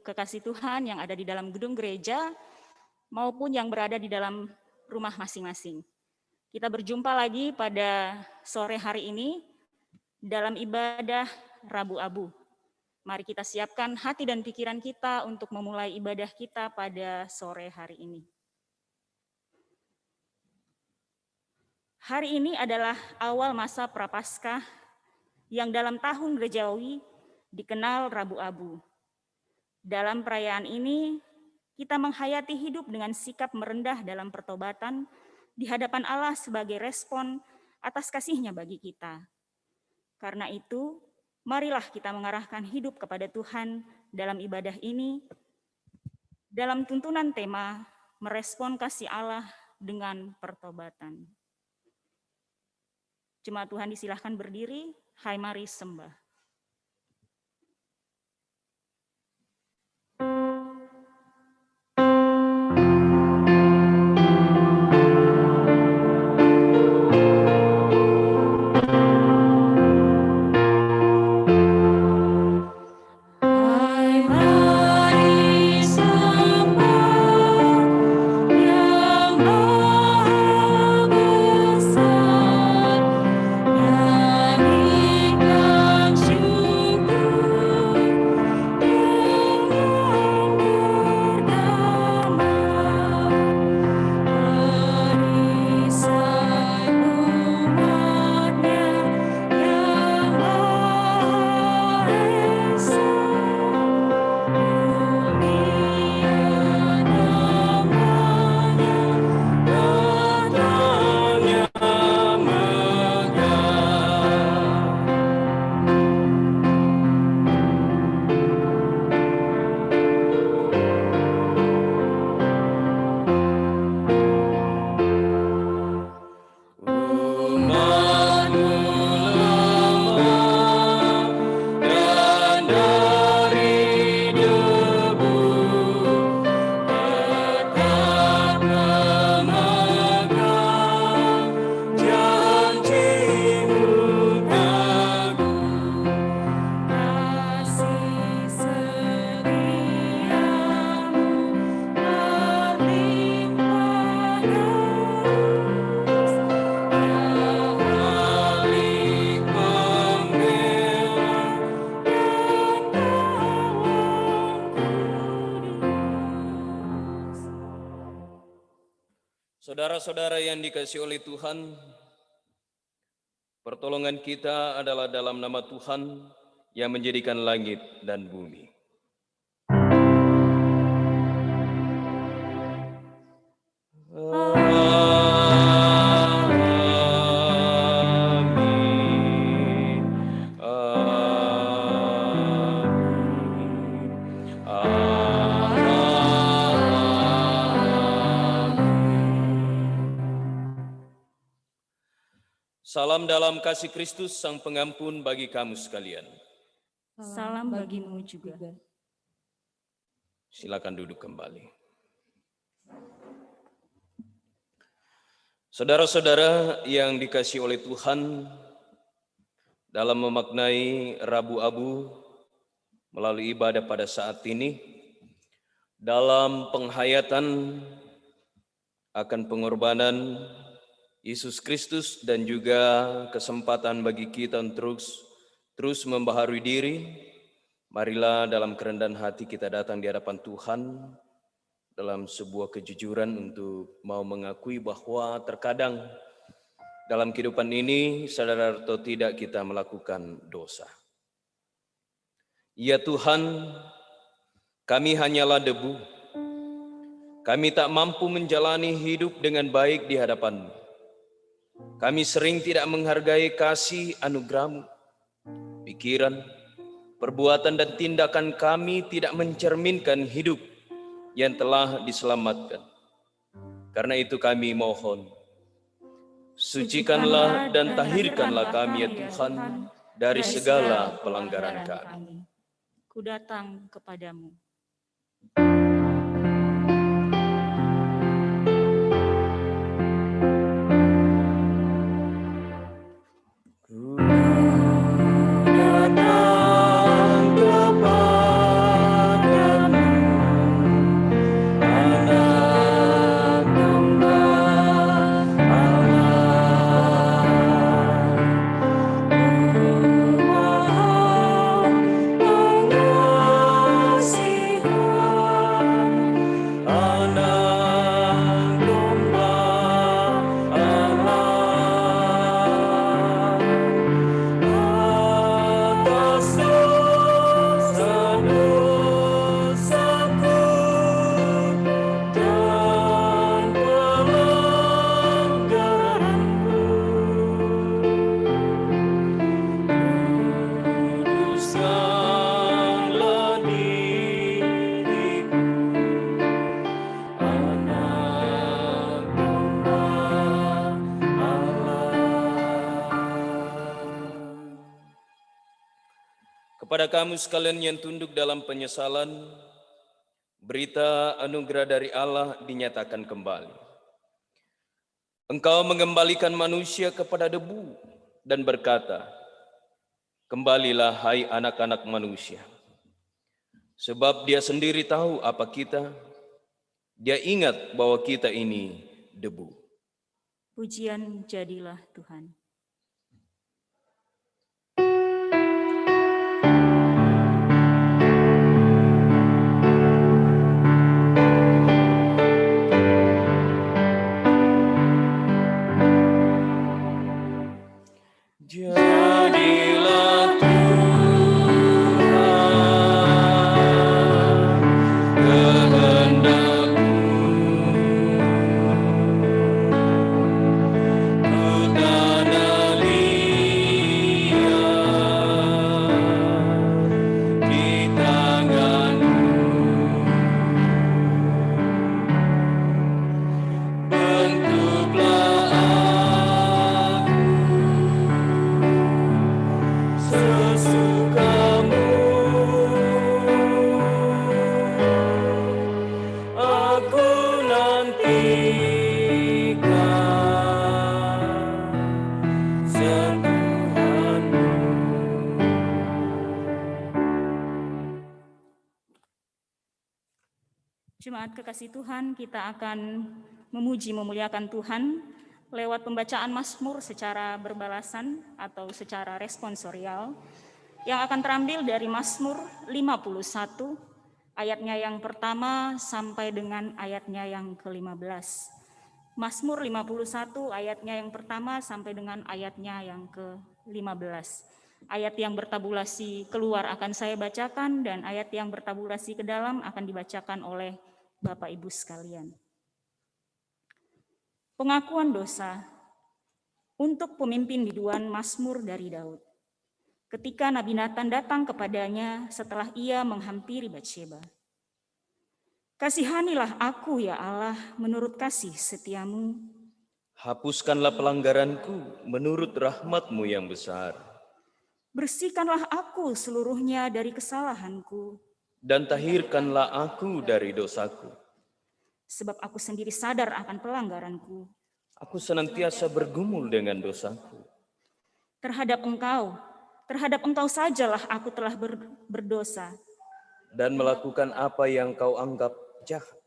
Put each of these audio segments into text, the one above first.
kekasih Tuhan yang ada di dalam gedung gereja maupun yang berada di dalam rumah masing-masing. Kita berjumpa lagi pada sore hari ini dalam ibadah Rabu Abu. Mari kita siapkan hati dan pikiran kita untuk memulai ibadah kita pada sore hari ini. Hari ini adalah awal masa Prapaskah yang dalam tahun gerejawi dikenal Rabu Abu. Dalam perayaan ini, kita menghayati hidup dengan sikap merendah dalam pertobatan di hadapan Allah sebagai respon atas kasih-Nya bagi kita. Karena itu, marilah kita mengarahkan hidup kepada Tuhan dalam ibadah ini, dalam tuntunan tema merespon kasih Allah dengan pertobatan. Jemaat Tuhan disilahkan berdiri, hai mari sembah. Saudara-saudara yang dikasihi oleh Tuhan, pertolongan kita adalah dalam nama Tuhan yang menjadikan langit dan bumi. Salam dalam kasih Kristus Sang Pengampun bagi kamu sekalian. Salam bagimu juga. Silakan duduk kembali. Saudara-saudara yang dikasihi oleh Tuhan, dalam memaknai Rabu Abu melalui ibadah pada saat ini, dalam penghayatan akan pengorbanan Yesus Kristus dan juga kesempatan bagi kita untuk terus membaharui diri, marilah dalam kerendahan hati kita datang di hadapan Tuhan dalam sebuah kejujuran untuk mau mengakui bahwa terkadang dalam kehidupan ini sadar atau tidak kita melakukan dosa. Ya Tuhan, kami hanyalah debu. Kami tak mampu menjalani hidup dengan baik di hadapan-Mu. Kami sering tidak menghargai kasih anugerah-Mu. Pikiran, perbuatan dan tindakan kami tidak mencerminkan hidup yang telah diselamatkan. Karena itu kami mohon, sucikanlah dan tahirkanlah kami ya Tuhan dari segala pelanggaran kami. Ku datang kepadamu. Datang kepadamu. Kepada kamu sekalian yang tunduk dalam penyesalan, berita anugerah dari Allah dinyatakan kembali. Engkau mengembalikan manusia kepada debu dan berkata, "Kembalilah hai anak-anak manusia." Sebab dia sendiri tahu apa kita, dia ingat bahwa kita ini debu. Pujian jadilah Tuhan. Jadilah Tuhan kehendak-Mu, ku tanah liat di tangan-Mu, bentuklah sesuka-Mu, aku nantikan sentuhan-Mu. Jemaat kekasih Tuhan, kita akan memuji memuliakan Tuhan lewat pembacaan Mazmur secara berbalasan atau secara responsorial yang akan terambil dari Mazmur 51 ayatnya yang pertama sampai dengan ayatnya yang ke-15. Mazmur 51 ayatnya yang pertama sampai dengan ayatnya yang ke-15. Ayat yang bertabulasi keluar akan saya bacakan dan ayat yang bertabulasi ke dalam akan dibacakan oleh Bapak Ibu sekalian. Pengakuan dosa untuk pemimpin biduan Mazmur dari Daud. Ketika Nabi Natan datang kepadanya setelah ia menghampiri Batsyeba. Kasihanilah aku ya Allah menurut kasih setiamu. Hapuskanlah pelanggaranku menurut rahmat-Mu yang besar. Bersihkanlah aku seluruhnya dari kesalahanku. Dan tahirkanlah aku dari dosaku. Sebab aku sendiri sadar akan pelanggaranku. Aku senantiasa bergumul dengan dosaku. Terhadap engkau sajalah aku telah berdosa. Dan melakukan apa yang kau anggap jahat.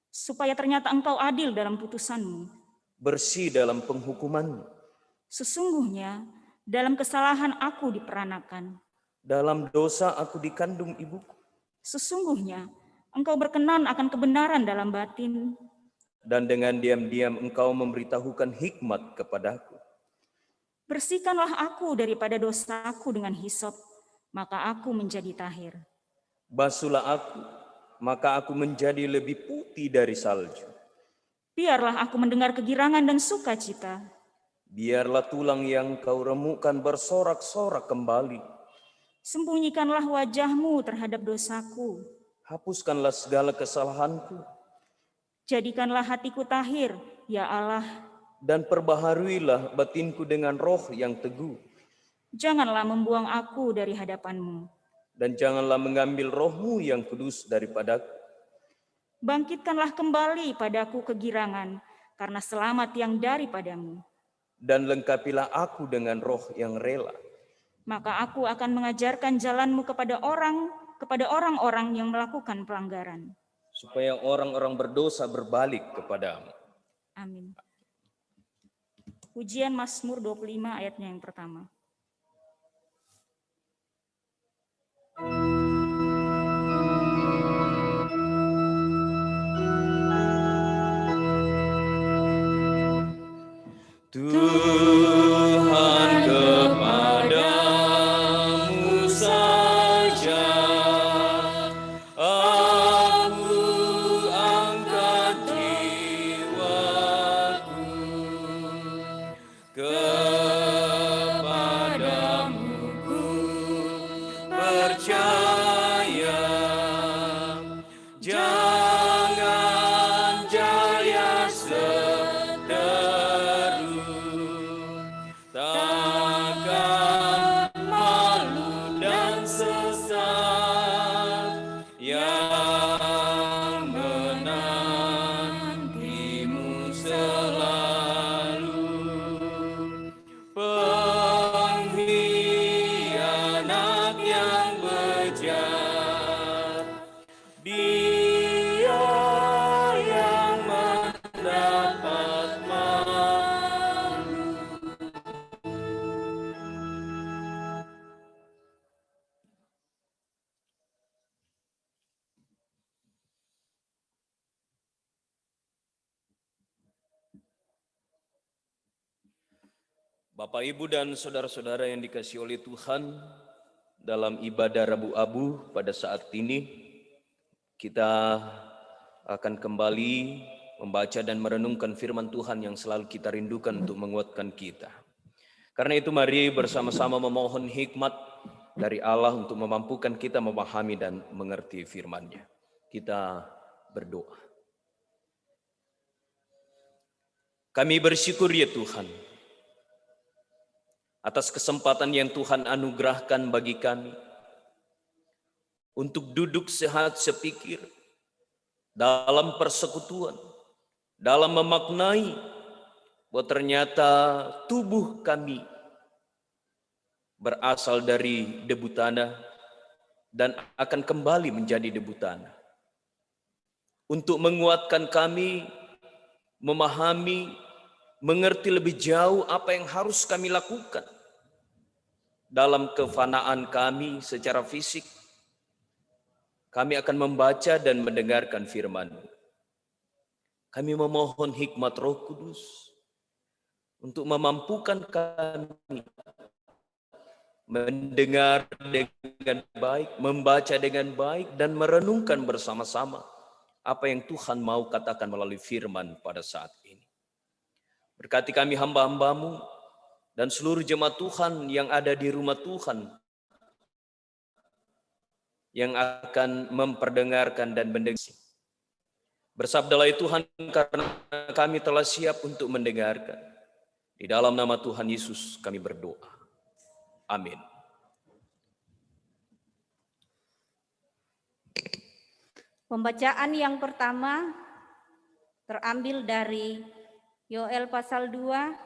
Supaya ternyata engkau adil dalam putusanmu. Bersih dalam penghukuman-Mu. Sesungguhnya dalam kesalahan aku diperanakan. Dalam dosa aku dikandung ibuku. Sesungguhnya engkau berkenan akan kebenaran dalam batin. Dan dengan diam-diam engkau memberitahukan hikmat kepadaku. Bersihkanlah aku daripada dosaku dengan hisop, maka aku menjadi tahir. Basuhlah aku, maka aku menjadi lebih putih dari salju. Biarlah aku mendengar kegirangan dan sukacita. Biarlah tulang yang kau remukkan bersorak-sorak kembali. Sembunyikanlah wajah-Mu terhadap dosaku. Hapuskanlah segala kesalahanku. Jadikanlah hatiku tahir, ya Allah. Dan perbaharuilah batinku dengan roh yang teguh. Janganlah membuang aku dari hadapan-Mu. Dan janganlah mengambil roh-Mu yang kudus daripadaku. Bangkitkanlah kembali padaku kegirangan, karena selamat yang daripadamu. Dan lengkapilah aku dengan roh yang rela. Maka aku akan mengajarkan jalan-Mu kepada orang-orang yang melakukan pelanggaran. Supaya orang-orang berdosa berbalik kepadamu. Amin. Pujian Mazmur 25 ayatnya yang pertama. Tuhan, kepadamu saja aku angkat jiwaku, kepadamu ku percaya. Bapak, Ibu, dan saudara-saudara yang dikasihi oleh Tuhan, dalam ibadah Rabu Abu pada saat ini, kita akan kembali membaca dan merenungkan firman Tuhan yang selalu kita rindukan untuk menguatkan kita. Karena itu mari bersama-sama memohon hikmat dari Allah untuk memampukan kita memahami dan mengerti firman-Nya. Kita berdoa. Kami bersyukur ya Tuhan, atas kesempatan yang Tuhan anugerahkan bagi kami untuk duduk sehat sepikir dalam persekutuan, dalam memaknai bahwa ternyata tubuh kami berasal dari debu tanah dan akan kembali menjadi debu tanah. Untuk menguatkan kami memahami, mengerti lebih jauh apa yang harus kami lakukan dalam kefanaan kami secara fisik, kami akan membaca dan mendengarkan firman-Mu. Kami memohon hikmat Roh Kudus untuk memampukan kami mendengar dengan baik, membaca dengan baik, dan merenungkan bersama-sama apa yang Tuhan mau katakan melalui firman pada saat ini. Berkati kami hamba-hamba-Mu dan seluruh jemaat Tuhan yang ada di rumah Tuhan, yang akan memperdengarkan dan mendengar. Bersabdalah Tuhan, karena kami telah siap untuk mendengarkan. Di dalam nama Tuhan Yesus kami berdoa. Amin. Pembacaan yang pertama terambil dari Yoel pasal 2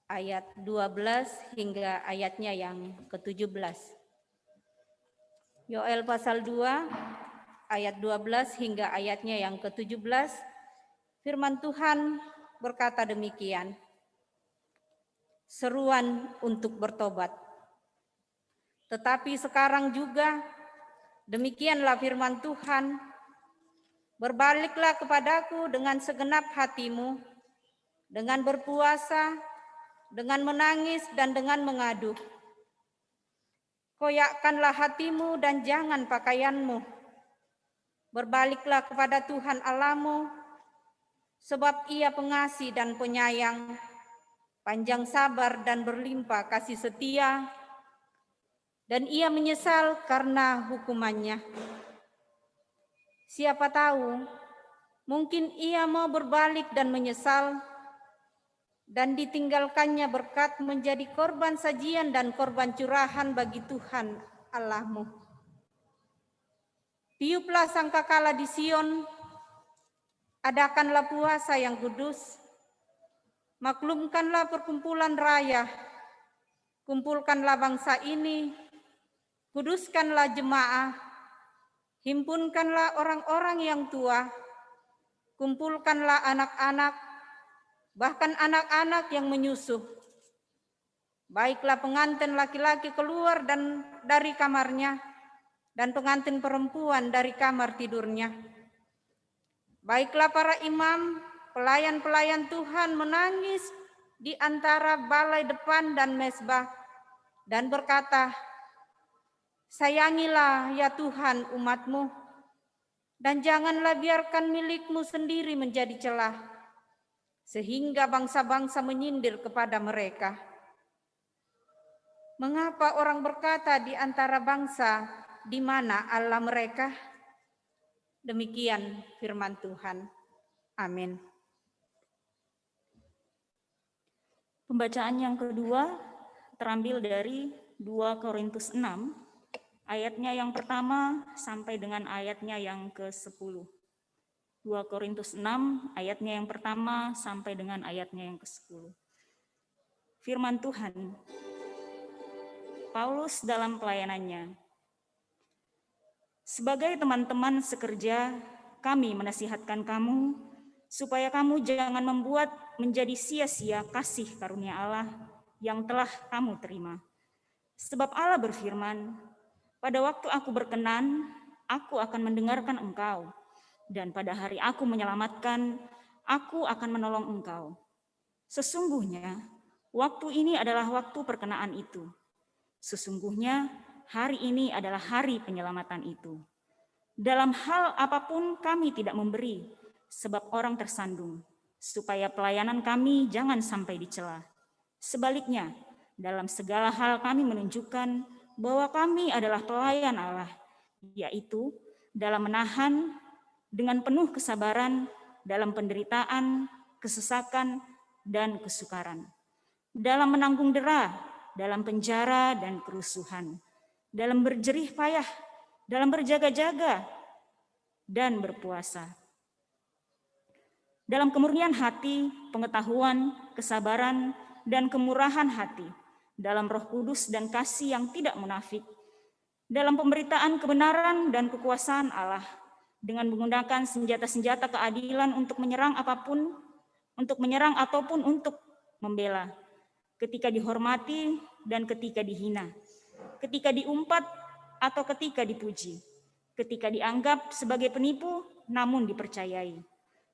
ayat 12 hingga ayatnya yang ke-17. Yoel pasal 2 ayat 12 hingga ayatnya yang ke-17. Firman Tuhan berkata demikian. Seruan untuk bertobat. Tetapi sekarang juga demikianlah firman Tuhan, berbaliklah kepadaku dengan segenap hatimu, dengan berpuasa, dengan menangis dan dengan mengadu. Koyakkanlah hatimu dan jangan pakaianmu. Berbaliklah kepada Tuhan Allahmu, sebab Ia pengasih dan penyayang, panjang sabar dan berlimpah kasih setia, dan Ia menyesal karena hukumannya. Siapa tahu, mungkin Ia mau berbalik dan menyesal, dan ditinggalkannya berkat menjadi korban sajian dan korban curahan bagi Tuhan Allahmu. Tiuplah sangkakala di Sion, adakanlah puasa yang kudus, maklumkanlah perkumpulan raya, kumpulkanlah bangsa ini, kuduskanlah jemaah, himpunkanlah orang-orang yang tua, kumpulkanlah anak-anak, bahkan anak-anak yang menyusuh. Baiklah pengantin laki-laki keluar dari kamarnya, dan pengantin perempuan dari kamar tidurnya. Baiklah para imam, pelayan-pelayan Tuhan menangis di antara balai depan dan mezbah, dan berkata, sayangilah ya Tuhan umat-Mu, dan janganlah biarkan milik-Mu sendiri menjadi celah, sehingga bangsa-bangsa menyindir kepada mereka. Mengapa orang berkata di antara bangsa, di mana Allah mereka? Demikian firman Tuhan. Amin. Pembacaan yang kedua terambil dari 2 Korintus 6, ayatnya yang pertama sampai dengan ayatnya yang ke-10. 2 Korintus 6, ayatnya yang pertama sampai dengan ayatnya yang ke-10. Firman Tuhan, Paulus dalam pelayanannya. Sebagai teman-teman sekerja, kami menasihatkan kamu supaya kamu jangan membuat menjadi sia-sia kasih karunia Allah yang telah kamu terima. Sebab Allah berfirman, pada waktu aku berkenan, aku akan mendengarkan engkau, dan pada hari aku menyelamatkan, aku akan menolong engkau. Sesungguhnya, Waktu ini adalah waktu perkenaan itu. Sesungguhnya hari ini adalah hari penyelamatan itu. Dalam hal apapun kami tidak memberi, sebab orang tersandung, supaya pelayanan kami jangan sampai dicela. Sebaliknya, dalam segala hal kami menunjukkan bahwa kami adalah pelayan Allah, yaitu dalam menahan dengan penuh kesabaran dalam penderitaan, kesesakan, dan kesukaran, dalam menanggung dera, dalam penjara dan kerusuhan, dalam berjerih payah, dalam berjaga-jaga, dan berpuasa. Dalam kemurnian hati, pengetahuan, kesabaran, dan kemurahan hati, dalam Roh Kudus dan kasih yang tidak munafik, dalam pemberitaan kebenaran dan kekuasaan Allah, dengan menggunakan senjata-senjata keadilan untuk menyerang ataupun untuk membela, ketika dihormati dan ketika dihina, ketika diumpat atau ketika dipuji, ketika dianggap sebagai penipu namun dipercayai,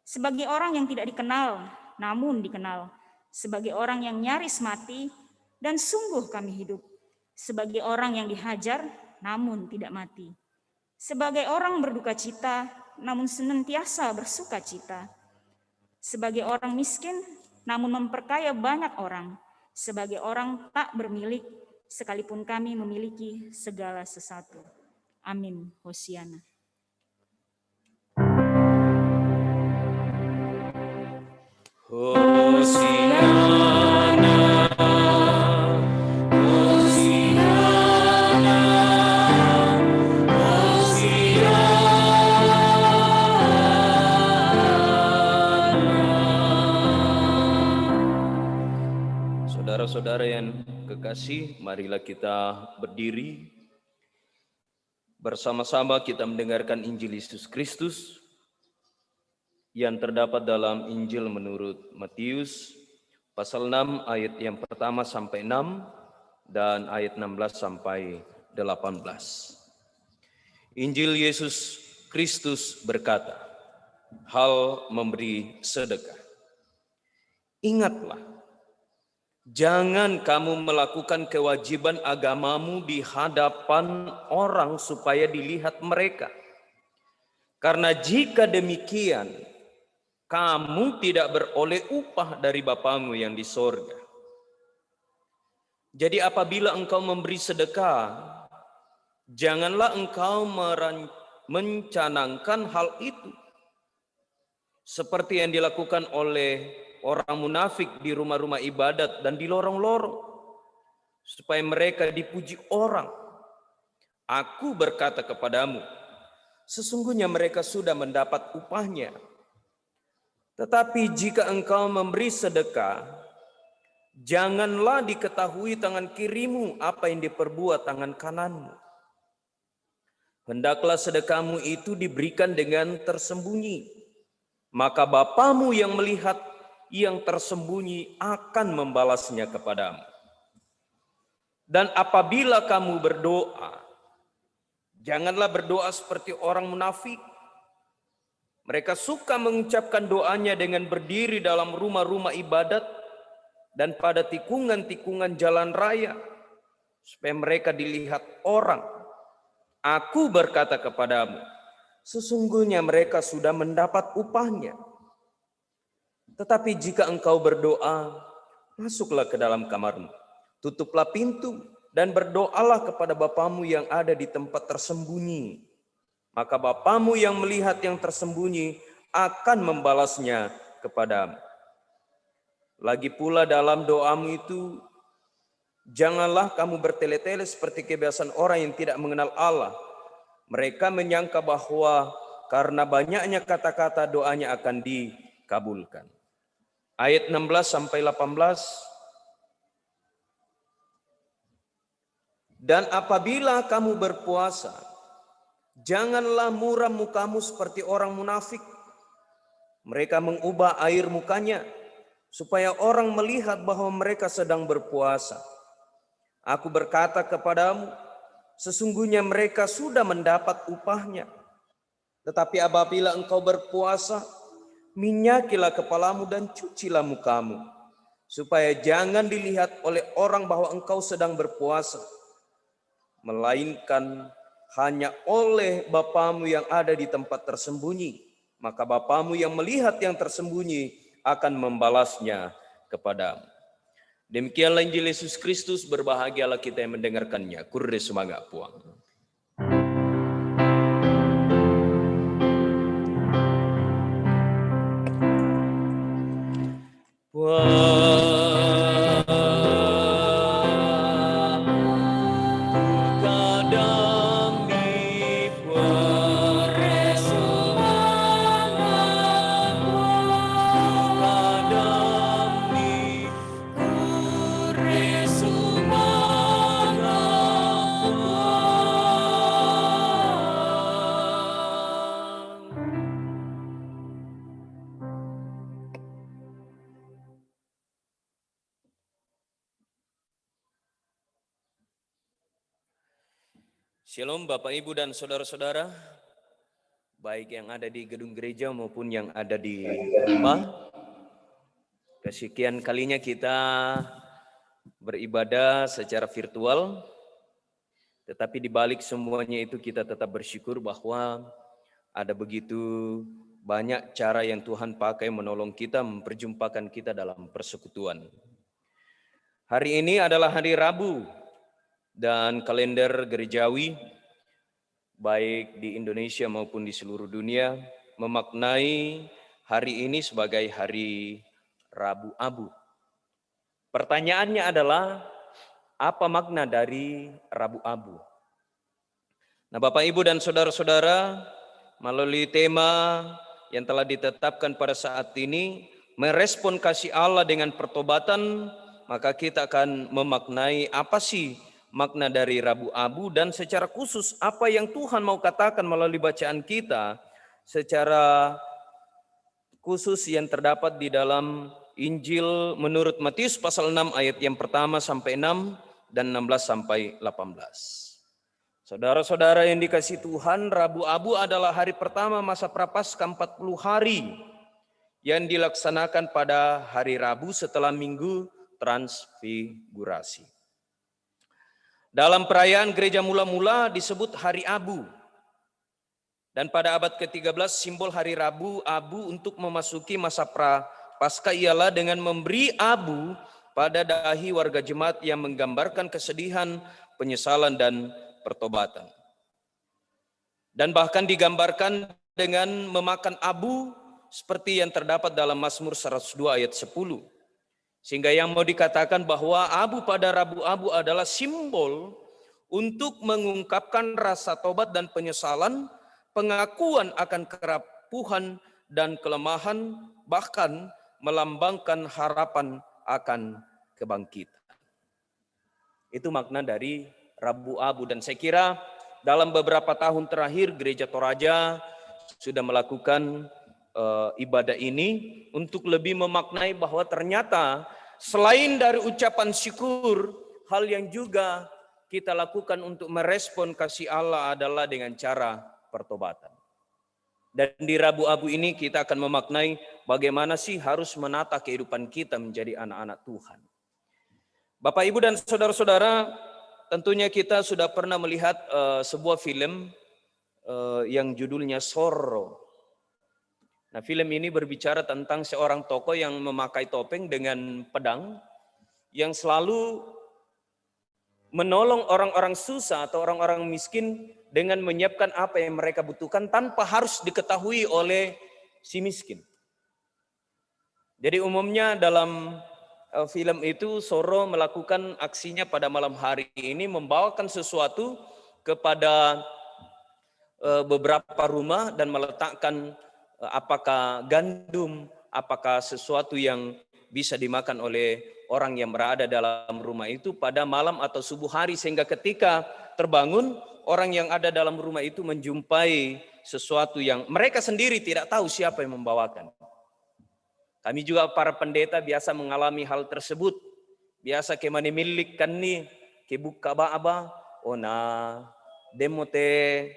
sebagai orang yang tidak dikenal namun dikenal, sebagai orang yang nyaris mati dan sungguh kami hidup, sebagai orang yang dihajar namun tidak mati, sebagai orang berduka cita namun senantiasa bersuka cita, sebagai orang miskin namun memperkaya banyak orang, sebagai orang tak bermilik sekalipun kami memiliki segala sesuatu. Amin. Hosiana. Hosiana, Hosiana, Hosiana. Saudara-saudara yang kekasih, marilah kita berdiri. Bersama-sama kita mendengarkan Injil Yesus Kristus yang terdapat dalam Injil menurut Matius pasal 6 ayat yang pertama sampai 6 dan ayat 16 sampai 18. Injil Yesus Kristus berkata, hal memberi sedekah. Ingatlah, jangan kamu melakukan kewajiban agamamu di hadapan orang supaya dilihat mereka. Karena jika demikian, kamu tidak beroleh upah dari Bapamu yang di sorga. Jadi apabila engkau memberi sedekah, janganlah engkau mencanangkan hal itu, seperti yang dilakukan oleh orang munafik di rumah-rumah ibadat dan di lorong-lorong, supaya mereka dipuji orang. Aku berkata kepadamu, sesungguhnya mereka sudah mendapat upahnya. Tetapi jika engkau memberi sedekah, janganlah diketahui tangan kirimu apa yang diperbuat tangan kananmu. Hendaklah sedekahmu itu diberikan dengan tersembunyi, maka Bapamu yang melihat yang tersembunyi akan membalasnya kepadamu. Dan apabila kamu berdoa, janganlah berdoa seperti orang munafik. Mereka suka mengucapkan doanya dengan berdiri dalam rumah-rumah ibadat dan pada tikungan-tikungan jalan raya, supaya mereka dilihat orang. Aku berkata kepadamu, sesungguhnya mereka sudah mendapat upahnya. Tetapi jika engkau berdoa, masuklah ke dalam kamarmu, tutuplah pintu, dan berdoalah kepada Bapamu yang ada di tempat tersembunyi. Maka Bapamu yang melihat yang tersembunyi akan membalasnya kepadamu. Lagi pula dalam doamu itu, janganlah kamu bertele-tele seperti kebiasaan orang yang tidak mengenal Allah. Mereka menyangka bahwa karena banyaknya kata-kata doanya akan dikabulkan. Ayat 16 sampai 18. Dan apabila kamu berpuasa, janganlah muram mukamu seperti orang munafik. Mereka mengubah air mukanya supaya orang melihat bahwa mereka sedang berpuasa. Aku berkata kepadamu, sesungguhnya mereka sudah mendapat upahnya. Tetapi apabila engkau berpuasa, minyakilah kepalamu dan cucilah mukamu, supaya jangan dilihat oleh orang bahwa engkau sedang berpuasa, melainkan hanya oleh Bapamu yang ada di tempat tersembunyi. Maka Bapamu yang melihat yang tersembunyi akan membalasnya kepadamu. Demikianlah Injil Yesus Kristus, berbahagialah kita yang mendengarkannya. Kurde semangat puang. Shalom Bapak Ibu dan Saudara-saudara, baik yang ada di gedung gereja maupun yang ada di rumah. Kesekian kalinya kita beribadah secara virtual, tetapi di balik semuanya itu kita tetap bersyukur bahwa ada begitu banyak cara yang Tuhan pakai menolong kita, memperjumpakan kita dalam persekutuan. Hari ini adalah hari Rabu, dan kalender gerejawi baik di Indonesia maupun di seluruh dunia memaknai hari ini sebagai hari Rabu Abu. Pertanyaannya adalah, apa makna dari Rabu Abu? Nah, Bapak Ibu dan saudara-saudara, melalui tema yang telah ditetapkan pada saat ini, merespon kasih Allah dengan pertobatan, maka kita akan memaknai apa sih makna dari Rabu Abu, dan secara khusus apa yang Tuhan mau katakan melalui bacaan kita secara khusus yang terdapat di dalam Injil menurut Matius pasal 6 ayat yang pertama sampai 6 dan 16 sampai 18. Saudara-saudara yang dikasihi Tuhan, Rabu Abu adalah hari pertama masa Prapaskah 40 hari yang dilaksanakan pada hari Rabu setelah Minggu Transfigurasi. Dalam perayaan gereja mula-mula disebut hari Abu. Dan pada abad ke-13 simbol hari Rabu Abu untuk memasuki masa Prapaskah ialah dengan memberi abu pada dahi warga jemaat yang menggambarkan kesedihan, penyesalan dan pertobatan. Dan bahkan digambarkan dengan memakan abu seperti yang terdapat dalam Mazmur 102 ayat 10. Sehingga yang mau dikatakan bahwa abu pada Rabu Abu adalah simbol untuk mengungkapkan rasa tobat dan penyesalan, pengakuan akan kerapuhan dan kelemahan, bahkan melambangkan harapan akan kebangkitan. Itu makna dari Rabu Abu, dan saya kira dalam beberapa tahun terakhir Gereja Toraja sudah melakukan ibadah ini untuk lebih memaknai bahwa ternyata selain dari ucapan syukur, hal yang juga kita lakukan untuk merespon kasih Allah adalah dengan cara pertobatan. Dan di Rabu Abu ini kita akan memaknai bagaimana sih harus menata kehidupan kita menjadi anak-anak Tuhan. Bapak, Ibu, dan saudara-saudara, tentunya kita sudah pernah melihat sebuah film yang judulnya Zorro. Nah, film ini berbicara tentang seorang tokoh yang memakai topeng dengan pedang, yang selalu menolong orang-orang susah atau orang-orang miskin dengan menyiapkan apa yang mereka butuhkan tanpa harus diketahui oleh si miskin. Jadi umumnya dalam film itu Zorro melakukan aksinya pada malam hari ini, membawakan sesuatu kepada beberapa rumah dan meletakkan apakah gandum, apakah sesuatu yang bisa dimakan oleh orang yang berada dalam rumah itu pada malam atau subuh hari, sehingga ketika terbangun orang yang ada dalam rumah itu menjumpai sesuatu yang mereka sendiri tidak tahu siapa yang membawakan. Kami juga para pendeta biasa mengalami hal tersebut. Biasa kemana milik kan nih kebuka ba'aba ona demote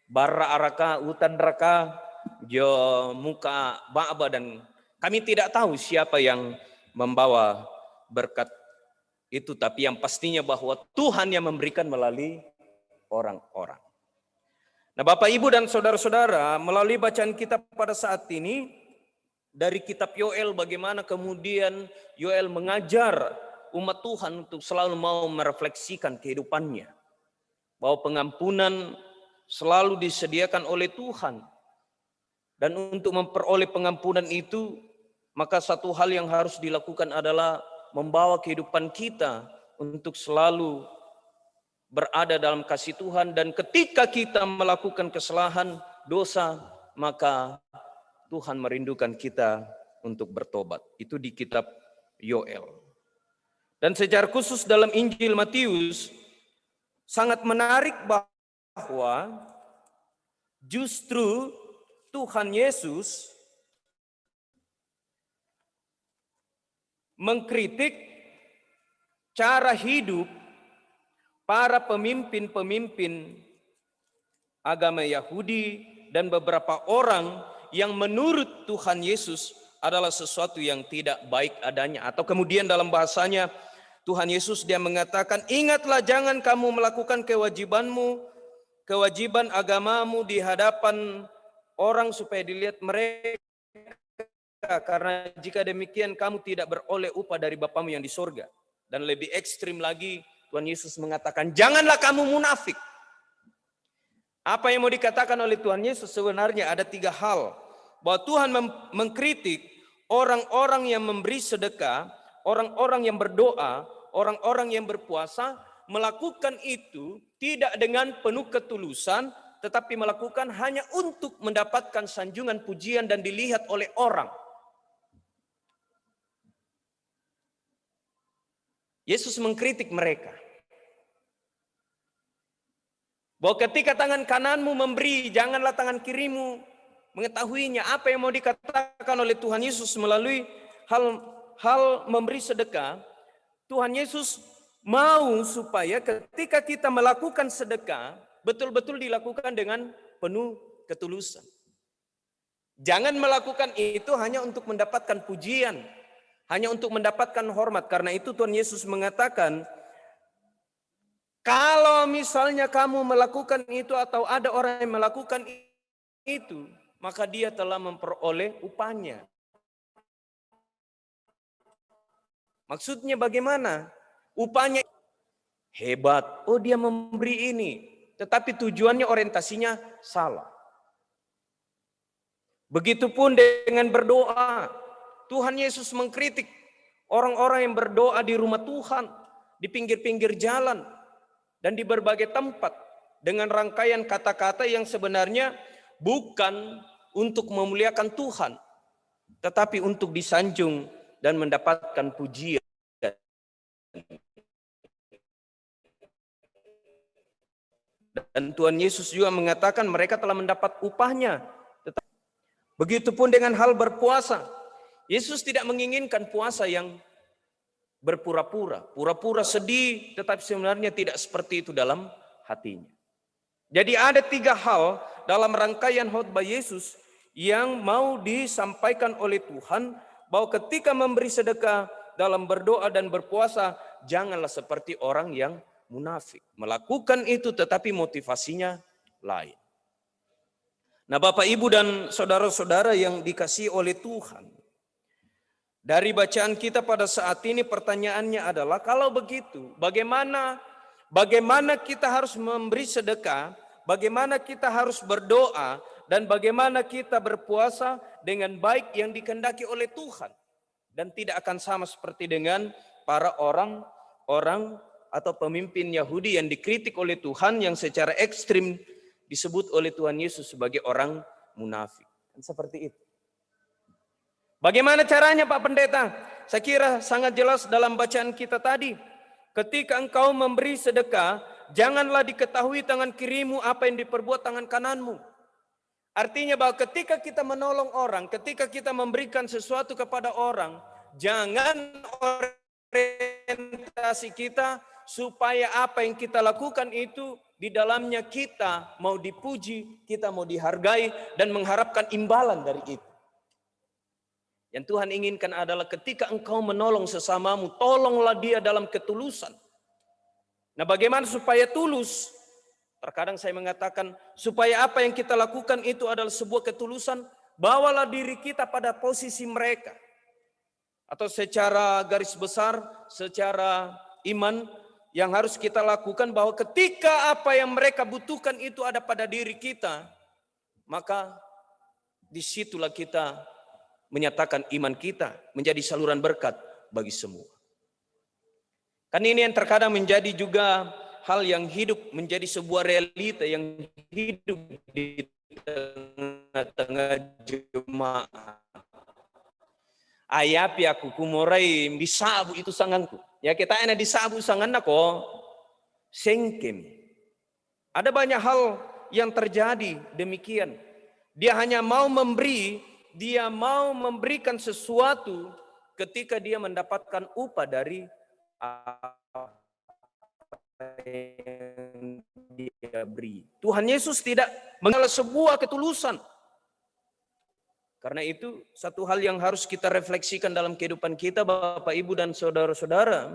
barra araka utan raka jo muka ba'aba, dan kami tidak tahu siapa yang membawa berkat itu, tapi yang pastinya bahwa Tuhan yang memberikan melalui orang-orang. Nah, Bapak, Ibu, dan saudara-saudara, melalui bacaan kita pada saat ini dari kitab Yoel, bagaimana kemudian Yoel mengajar umat Tuhan untuk selalu mau merefleksikan kehidupannya, bahwa pengampunan selalu disediakan oleh Tuhan. Dan untuk memperoleh pengampunan itu, maka satu hal yang harus dilakukan adalah membawa kehidupan kita untuk selalu berada dalam kasih Tuhan. Dan ketika kita melakukan kesalahan, dosa, maka Tuhan merindukan kita untuk bertobat. Itu di kitab Yoel. Dan secara khusus dalam Injil Matius, sangat menarik bahwa justru Tuhan Yesus mengkritik cara hidup para pemimpin-pemimpin agama Yahudi dan beberapa orang yang menurut Tuhan Yesus adalah sesuatu yang tidak baik adanya. Atau kemudian dalam bahasanya Tuhan Yesus dia mengatakan, ingatlah jangan kamu melakukan kewajiban agamamu di hadapan orang supaya dilihat mereka, karena jika demikian kamu tidak beroleh upah dari Bapamu yang di sorga. Dan lebih ekstrim lagi, Tuhan Yesus mengatakan, janganlah kamu munafik. Apa yang mau dikatakan oleh Tuhan Yesus sebenarnya ada 3 hal. Bahwa Tuhan mengkritik orang-orang yang memberi sedekah, orang-orang yang berdoa, orang-orang yang berpuasa, melakukan itu tidak dengan penuh ketulusan, tetapi melakukan hanya untuk mendapatkan sanjungan pujian dan dilihat oleh orang. Yesus mengkritik mereka. Bahwa ketika tangan kananmu memberi, janganlah tangan kirimu mengetahuinya. Apa yang mau dikatakan oleh Tuhan Yesus melalui hal memberi sedekah? Tuhan Yesus mau supaya ketika kita melakukan sedekah, betul-betul dilakukan dengan penuh ketulusan. Jangan melakukan itu hanya untuk mendapatkan pujian, hanya untuk mendapatkan hormat. Karena itu Tuhan Yesus mengatakan, kalau misalnya kamu melakukan itu atau ada orang yang melakukan itu, maka dia telah memperoleh upahnya. Maksudnya bagaimana? Upahnya hebat. Oh, dia memberi ini. Tetapi tujuannya, orientasinya salah. Begitupun dengan berdoa. Tuhan Yesus mengkritik orang-orang yang berdoa di rumah Tuhan, di pinggir-pinggir jalan, dan di berbagai tempat, dengan rangkaian kata-kata yang sebenarnya bukan untuk memuliakan Tuhan, tetapi untuk disanjung dan mendapatkan pujian. Dan Tuhan Yesus juga mengatakan mereka telah mendapat upahnya. Begitupun dengan hal berpuasa. Yesus tidak menginginkan puasa yang berpura-pura. Pura-pura sedih, tetapi sebenarnya tidak seperti itu dalam hatinya. Jadi ada 3 hal dalam rangkaian khotbah Yesus yang mau disampaikan oleh Tuhan, bahwa ketika memberi sedekah, dalam berdoa dan berpuasa, janganlah seperti orang yang munafik. Melakukan itu tetapi motivasinya lain. Nah, Bapak, Ibu, dan saudara-saudara yang dikasihi oleh Tuhan, dari bacaan kita pada saat ini pertanyaannya adalah, kalau begitu bagaimana kita harus memberi sedekah, bagaimana kita harus berdoa, dan bagaimana kita berpuasa dengan baik yang dikehendaki oleh Tuhan, dan tidak akan sama seperti dengan para orang atau pemimpin Yahudi yang dikritik oleh Tuhan, yang secara ekstrim disebut oleh Tuhan Yesus sebagai orang munafik. Seperti itu. Bagaimana caranya, Pak Pendeta? Saya kira sangat jelas dalam bacaan kita tadi. Ketika engkau memberi sedekah, janganlah diketahui tangan kirimu apa yang diperbuat tangan kananmu. Artinya bahwa ketika kita menolong orang, ketika kita memberikan sesuatu kepada orang, jangan orientasi kita supaya apa yang kita lakukan itu di dalamnya kita mau dipuji, kita mau dihargai, dan mengharapkan imbalan dari itu. Yang Tuhan inginkan adalah ketika engkau menolong sesamamu, tolonglah dia dalam ketulusan. Nah, bagaimana supaya tulus? Terkadang saya mengatakan, supaya apa yang kita lakukan itu adalah sebuah ketulusan, bawalah diri kita pada posisi mereka. Atau secara garis besar, secara iman, yang harus kita lakukan bahwa ketika apa yang mereka butuhkan itu ada pada diri kita, maka disitulah kita menyatakan iman kita menjadi saluran berkat bagi semua. Kan ini yang terkadang menjadi juga hal yang hidup, menjadi sebuah realita yang hidup di tengah-tengah jemaat. Ayapi aku kumorai disabu itu sanganku. Ya kita enak disabu sanganna kok sengkem. Ada banyak hal yang terjadi demikian. Dia hanya mau memberi, dia mau memberikan sesuatu ketika dia mendapatkan upah dari apa yang dia beri. Tuhan Yesus tidak mengenal sebuah ketulusan. Karena itu satu hal yang harus kita refleksikan dalam kehidupan kita, Bapak, Ibu, dan saudara-saudara,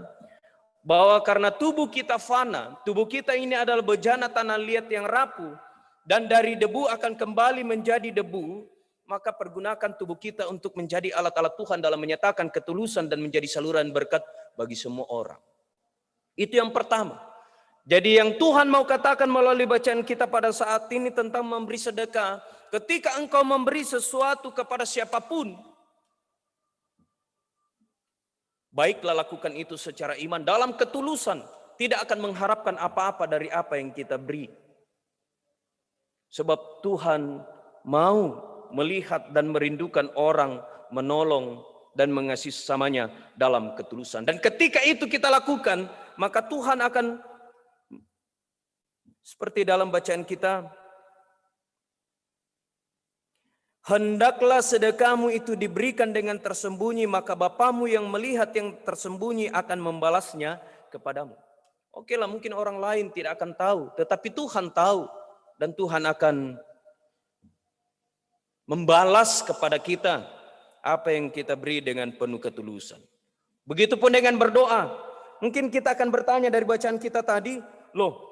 bahwa karena tubuh kita fana, tubuh kita ini adalah bejana tanah liat yang rapuh, dan dari debu akan kembali menjadi debu, maka pergunakan tubuh kita untuk menjadi alat-alat Tuhan dalam menyatakan ketulusan dan menjadi saluran berkat bagi semua orang. Itu yang pertama. Jadi yang Tuhan mau katakan melalui bacaan kita pada saat ini tentang memberi sedekah, ketika engkau memberi sesuatu kepada siapapun, baiklah lakukan itu secara iman, dalam ketulusan, tidak akan mengharapkan apa-apa dari apa yang kita beri. Sebab Tuhan mau melihat dan merindukan orang menolong dan mengasihi sesamanya dalam ketulusan. Dan ketika itu kita lakukan, maka Tuhan akan, seperti dalam bacaan kita, hendaklah sedekahmu itu diberikan dengan tersembunyi, maka Bapamu yang melihat yang tersembunyi akan membalasnya kepadamu. Oke lah, mungkin orang lain tidak akan tahu, tetapi Tuhan tahu, dan Tuhan akan membalas kepada kita apa yang kita beri dengan penuh ketulusan. Begitupun dengan berdoa. Mungkin kita akan bertanya dari bacaan kita tadi, loh,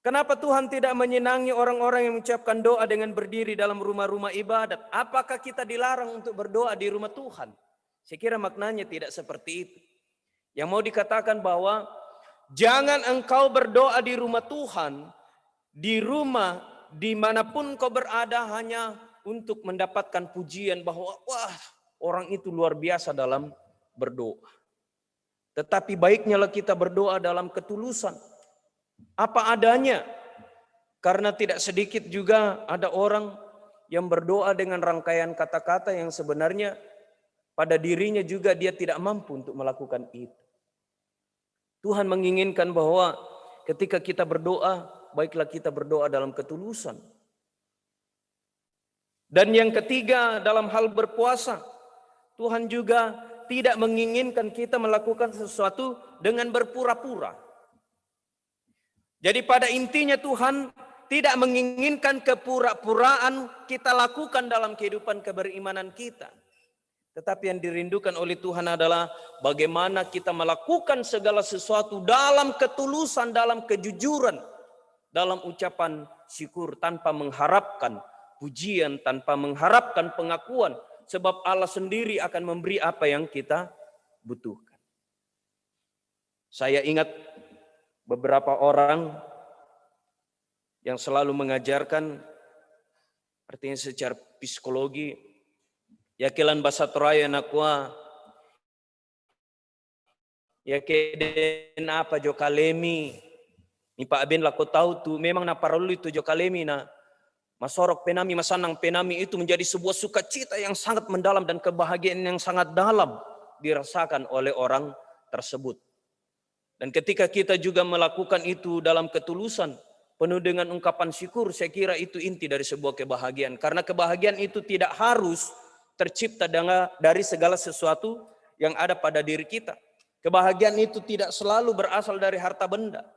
kenapa Tuhan tidak menyenangi orang-orang yang mengucapkan doa dengan berdiri dalam rumah-rumah ibadat? Apakah kita dilarang untuk berdoa di rumah Tuhan? Saya kira maknanya tidak seperti itu. Yang mau dikatakan bahwa jangan engkau berdoa di rumah Tuhan, di rumah dimanapun kau berada hanya untuk mendapatkan pujian bahwa wah, orang itu luar biasa dalam berdoa. Tetapi baiknya lah kita berdoa dalam ketulusan, apa adanya. Karena tidak sedikit juga ada orang yang berdoa dengan rangkaian kata-kata yang sebenarnya pada dirinya juga dia tidak mampu untuk melakukan itu. Tuhan menginginkan bahwa ketika kita berdoa, baiklah kita berdoa dalam ketulusan. Dan yang ketiga, dalam hal berpuasa, Tuhan juga tidak menginginkan kita melakukan sesuatu dengan berpura-pura. Jadi pada intinya Tuhan tidak menginginkan kepura-puraan kita lakukan dalam kehidupan keberimanan kita. Tetapi yang dirindukan oleh Tuhan adalah bagaimana kita melakukan segala sesuatu dalam ketulusan, dalam kejujuran, dalam ucapan syukur tanpa mengharapkan pujian, tanpa mengharapkan pengakuan. Sebab Allah sendiri akan memberi apa yang kita butuhkan. Saya ingat beberapa orang yang selalu mengajarkan, artinya secara psikologi, yakilan bahasa Toraya nakwa, yakeden apa jokalemi, ni Pak Ben lako tahu tu memang na parulu itu jokalemi na masorok penami, masanang penami itu menjadi sebuah sukacita yang sangat mendalam dan kebahagiaan yang sangat dalam dirasakan oleh orang tersebut. Dan ketika kita juga melakukan itu dalam ketulusan, penuh dengan ungkapan syukur, saya kira itu inti dari sebuah kebahagiaan. Karena kebahagiaan itu tidak harus tercipta dari segala sesuatu yang ada pada diri kita. Kebahagiaan itu tidak selalu berasal dari harta benda.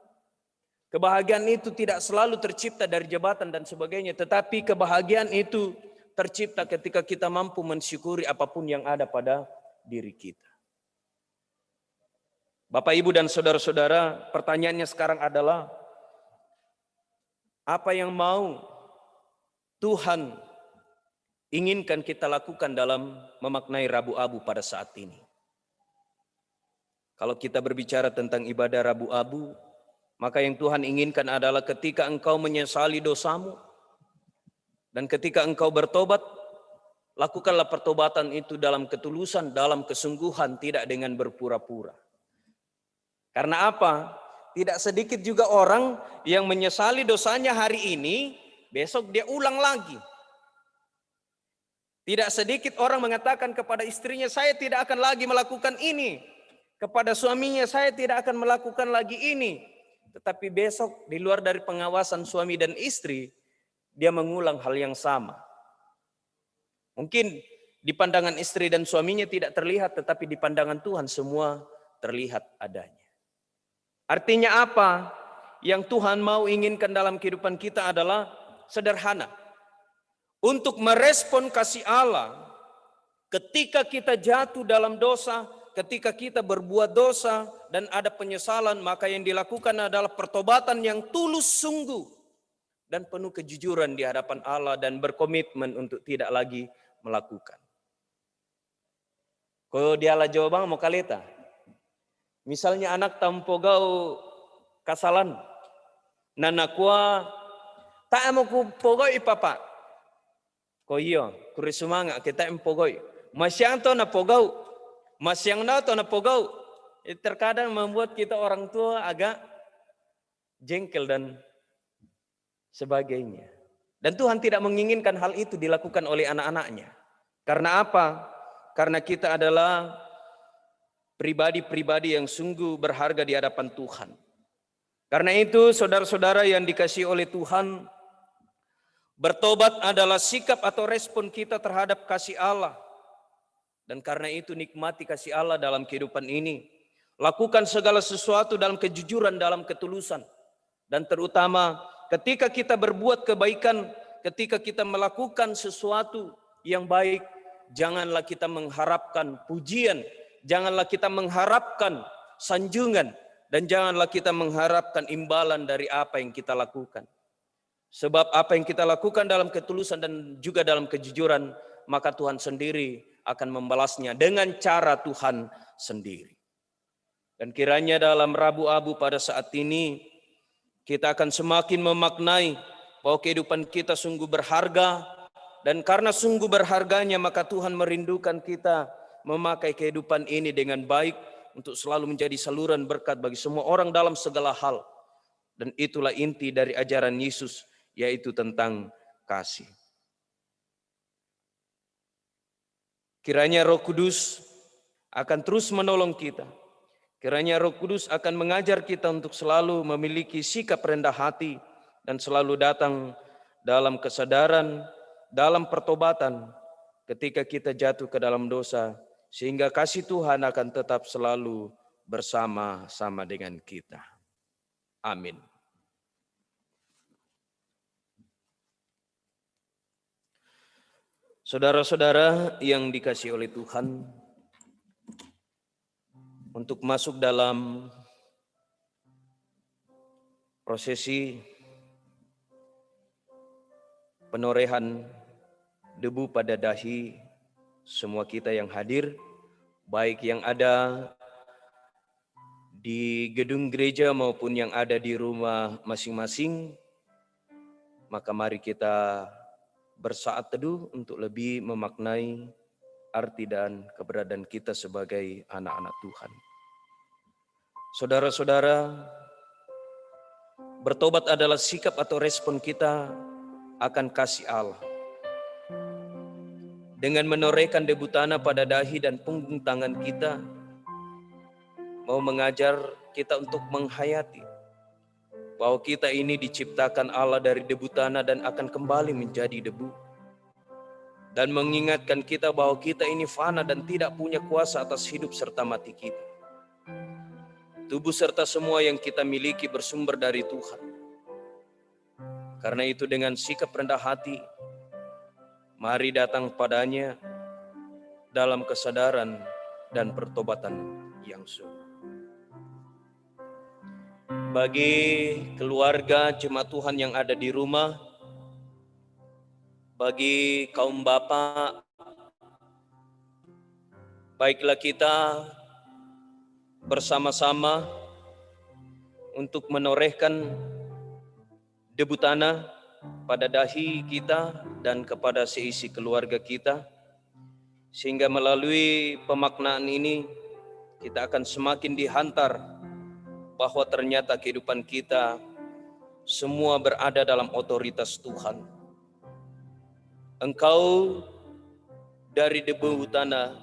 Kebahagiaan itu tidak selalu tercipta dari jabatan dan sebagainya. Tetapi kebahagiaan itu tercipta ketika kita mampu mensyukuri apapun yang ada pada diri kita. Bapak, Ibu, dan saudara-saudara, pertanyaannya sekarang adalah, apa yang mau Tuhan inginkan kita lakukan dalam memaknai Rabu Abu pada saat ini? Kalau kita berbicara tentang ibadah Rabu Abu, maka yang Tuhan inginkan adalah ketika engkau menyesali dosamu, dan ketika engkau bertobat, lakukanlah pertobatan itu dalam ketulusan, dalam kesungguhan, tidak dengan berpura-pura. Karena apa? Tidak sedikit juga orang yang menyesali dosanya hari ini, besok dia ulang lagi. Tidak sedikit orang mengatakan kepada istrinya, saya tidak akan lagi melakukan ini. Kepada suaminya, saya tidak akan melakukan lagi ini. Tetapi besok di luar dari pengawasan suami dan istri, dia mengulang hal yang sama. Mungkin di pandangan istri dan suaminya tidak terlihat, tetapi di pandangan Tuhan semua terlihat adanya. Artinya apa? Yang Tuhan mau inginkan dalam kehidupan kita adalah sederhana. Untuk merespon kasih Allah ketika kita jatuh dalam dosa, ketika kita berbuat dosa dan ada penyesalan, maka yang dilakukan adalah pertobatan yang tulus sungguh dan penuh kejujuran di hadapan Allah dan berkomitmen untuk tidak lagi melakukan. Kalau dialah jawaban mau kaleta. Misalnya anak tampogau kasalan, nanakua tak mau ku pogoi papa. Ko iyo, kuri sumanga kita empogoi. Masyang to na pogau, masyang na to na pogau. Terkadang membuat kita orang tua agak jengkel dan sebagainya. Dan Tuhan tidak menginginkan hal itu dilakukan oleh anak-anaknya. Karena apa? Karena kita adalah pribadi-pribadi yang sungguh berharga di hadapan Tuhan. Karena itu saudara-saudara yang dikasihi oleh Tuhan, bertobat adalah sikap atau respon kita terhadap kasih Allah. Dan karena itu nikmati kasih Allah dalam kehidupan ini. Lakukan segala sesuatu dalam kejujuran, dalam ketulusan. Dan terutama ketika kita berbuat kebaikan, ketika kita melakukan sesuatu yang baik, janganlah kita mengharapkan pujian, janganlah kita mengharapkan sanjungan, dan janganlah kita mengharapkan imbalan dari apa yang kita lakukan. Sebab apa yang kita lakukan dalam ketulusan dan juga dalam kejujuran, maka Tuhan sendiri akan membalasnya dengan cara Tuhan sendiri. Dan kiranya dalam Rabu Abu pada saat ini, kita akan semakin memaknai bahwa kehidupan kita sungguh berharga, dan karena sungguh berharganya maka Tuhan merindukan kita memakai kehidupan ini dengan baik untuk selalu menjadi saluran berkat bagi semua orang dalam segala hal. Dan itulah inti dari ajaran Yesus, yaitu tentang kasih. Kiranya Roh Kudus akan terus menolong kita. Kiranya Roh Kudus akan mengajar kita untuk selalu memiliki sikap rendah hati dan selalu datang dalam kesadaran, dalam pertobatan ketika kita jatuh ke dalam dosa, sehingga kasih Tuhan akan tetap selalu bersama-sama dengan kita. Amin. Saudara-saudara yang dikasihi oleh Tuhan, untuk masuk dalam prosesi penorehan debu pada dahi semua kita yang hadir, baik yang ada di gedung gereja maupun yang ada di rumah masing-masing, maka mari kita bersaat teduh untuk lebih memaknai arti dan keberadaan kita sebagai anak-anak Tuhan. Saudara-saudara, bertobat adalah sikap atau respon kita akan kasih Allah. Dengan menorehkan debu tanah pada dahi dan punggung tangan kita, mau mengajar kita untuk menghayati bahwa kita ini diciptakan Allah dari debu tanah dan akan kembali menjadi debu. Dan mengingatkan kita bahwa kita ini fana dan tidak punya kuasa atas hidup serta mati kita. Tubuh serta semua yang kita miliki bersumber dari Tuhan. Karena itu dengan sikap rendah hati, Mari datang padanya dalam kesadaran dan pertobatan yang sungguh. Bagi keluarga jemaat Tuhan yang ada di rumah, bagi kaum bapak, baiklah kita bersama-sama untuk menorehkan debu tanah pada dahi kita dan kepada seisi keluarga kita, sehingga melalui pemaknaan ini kita akan semakin dihantar bahwa ternyata kehidupan kita semua berada dalam otoritas Tuhan. Engkau dari debu tanah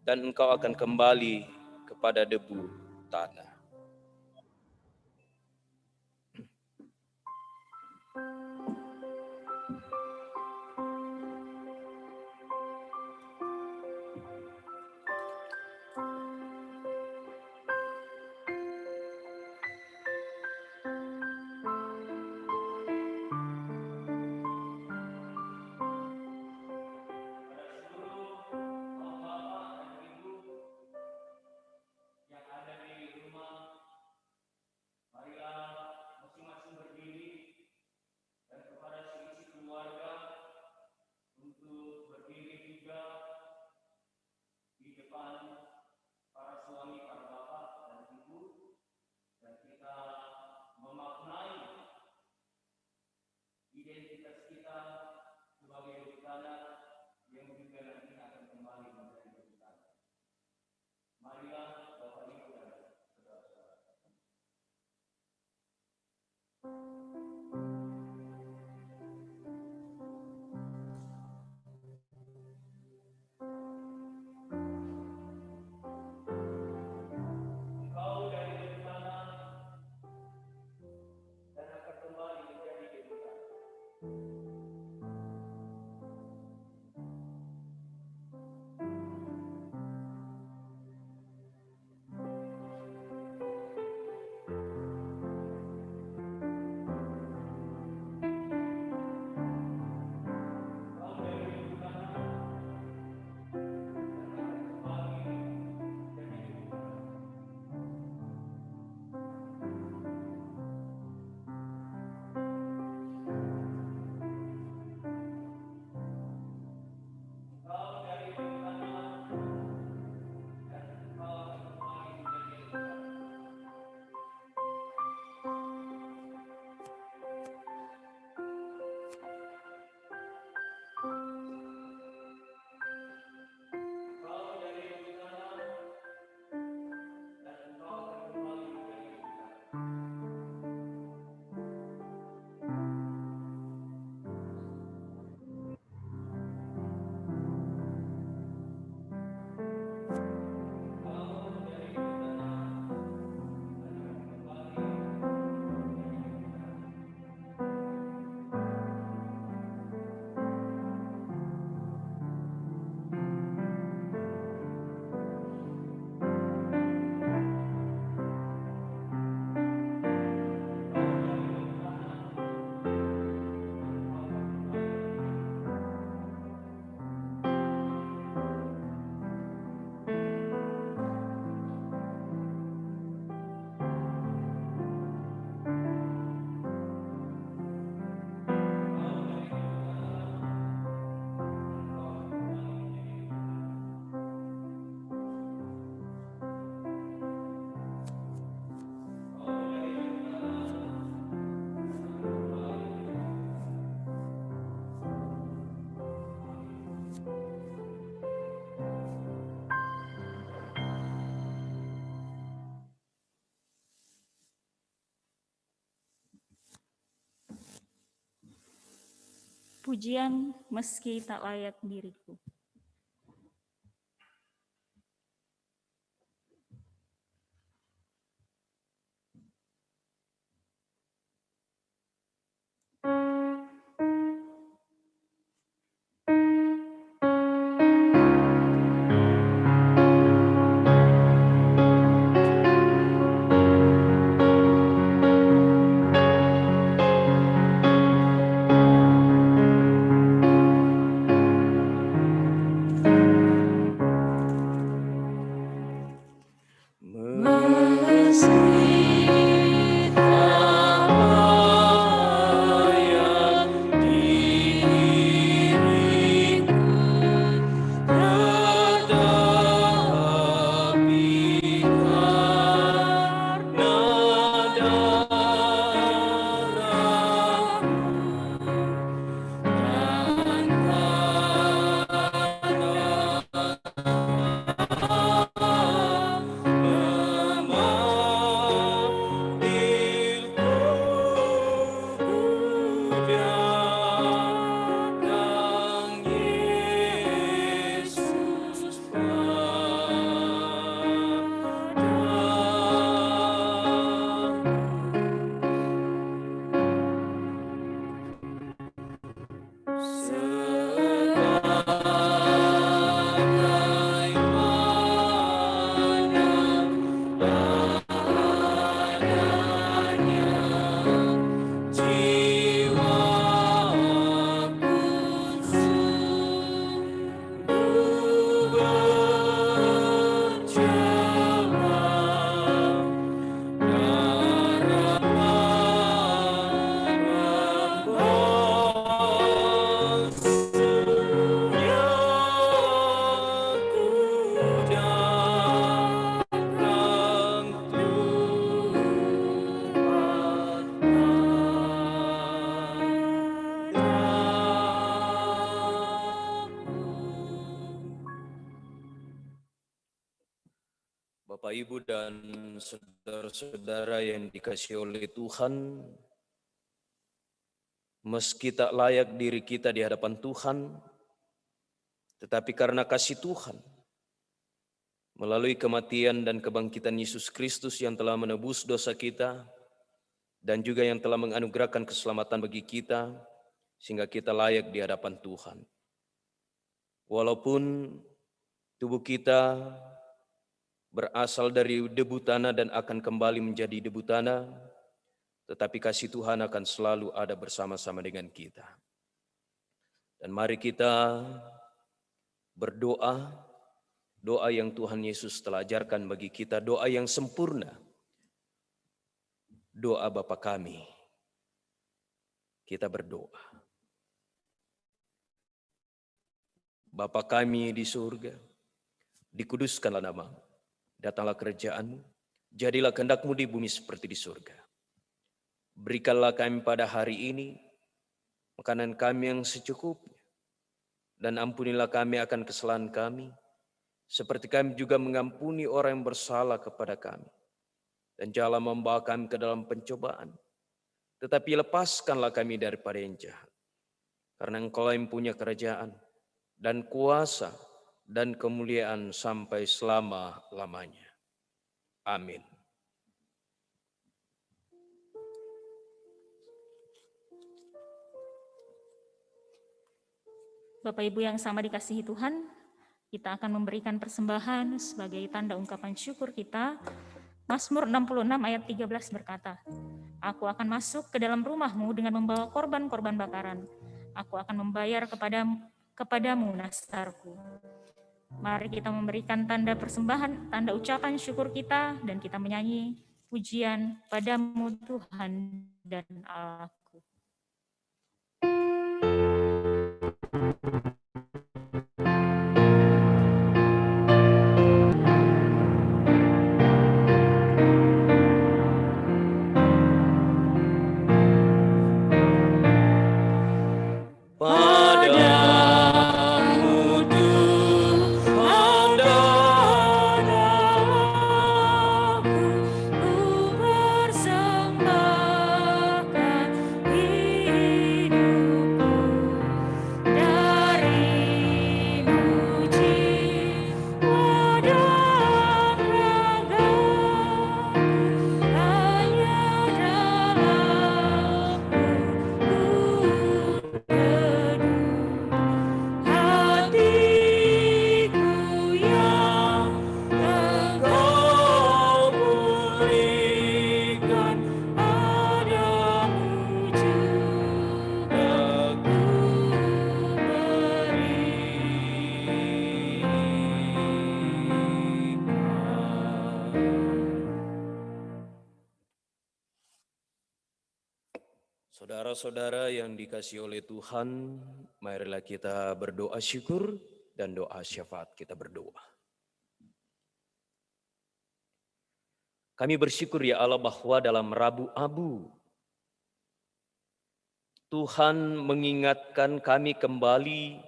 dan engkau akan kembali kepada debu tanah. Pujian meski tak layak diriku. Bapak, Ibu, dan saudara-saudara yang dikasihi oleh Tuhan, meski tak layak diri kita di hadapan Tuhan, tetapi karena kasih Tuhan, melalui kematian dan kebangkitan Yesus Kristus yang telah menebus dosa kita, dan juga yang telah menganugerahkan keselamatan bagi kita, sehingga kita layak di hadapan Tuhan. Walaupun tubuh kita berasal dari debu tanah dan akan kembali menjadi debu tanah, tetapi kasih Tuhan akan selalu ada bersama-sama dengan kita. Dan mari kita berdoa, doa yang Tuhan Yesus telah ajarkan bagi kita, doa yang sempurna, doa Bapa kami. Kita berdoa. Bapa kami di surga, dikuduskanlah nama-Mu. Datanglah kerajaan-Mu, jadilah kehendak-Mu di bumi seperti di surga. Berikanlah kami pada hari ini makanan kami yang secukupnya, dan ampunilah kami akan kesalahan kami, seperti kami juga mengampuni orang yang bersalah kepada kami. Dan janganlah membawa kami ke dalam pencobaan, tetapi lepaskanlah kami daripada yang jahat. Karena Engkau yang punya kerajaan dan kuasa dan kemuliaan sampai selama-lamanya. Amin. Bapak Ibu yang sama dikasihi Tuhan, kita akan memberikan persembahan sebagai tanda ungkapan syukur kita. Mazmur 66 ayat 13 berkata, Aku akan masuk ke dalam rumah-Mu dengan membawa korban-korban bakaran. Aku akan membayar kepadamu nastarku. Mari kita memberikan tanda persembahan, tanda ucapan syukur kita, dan kita menyanyi pujian padamu Tuhan dan Allahku. Saudara-saudara yang dikasihi oleh Tuhan, marilah kita berdoa syukur dan doa syafaat. Kita berdoa. Kami bersyukur ya Allah bahwa dalam Rabu Abu, Tuhan mengingatkan kami kembali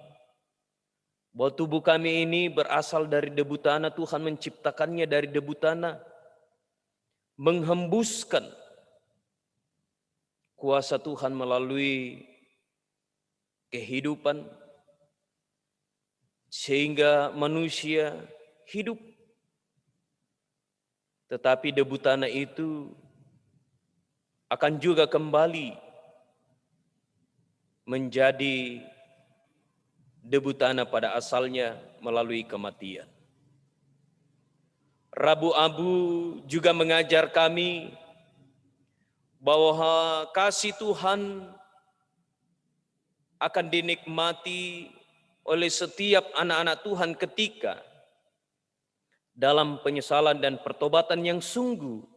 bahwa tubuh kami ini berasal dari debu tanah. Tuhan menciptakannya dari debu tanah, menghembuskan kuasa Tuhan melalui kehidupan sehingga manusia hidup. Tetapi debu tanah itu akan juga kembali menjadi debu tanah pada asalnya melalui kematian. Rabu Abu juga mengajar kami bahwa kasih Tuhan akan dinikmati oleh setiap anak-anak Tuhan ketika dalam penyesalan dan pertobatan yang sungguh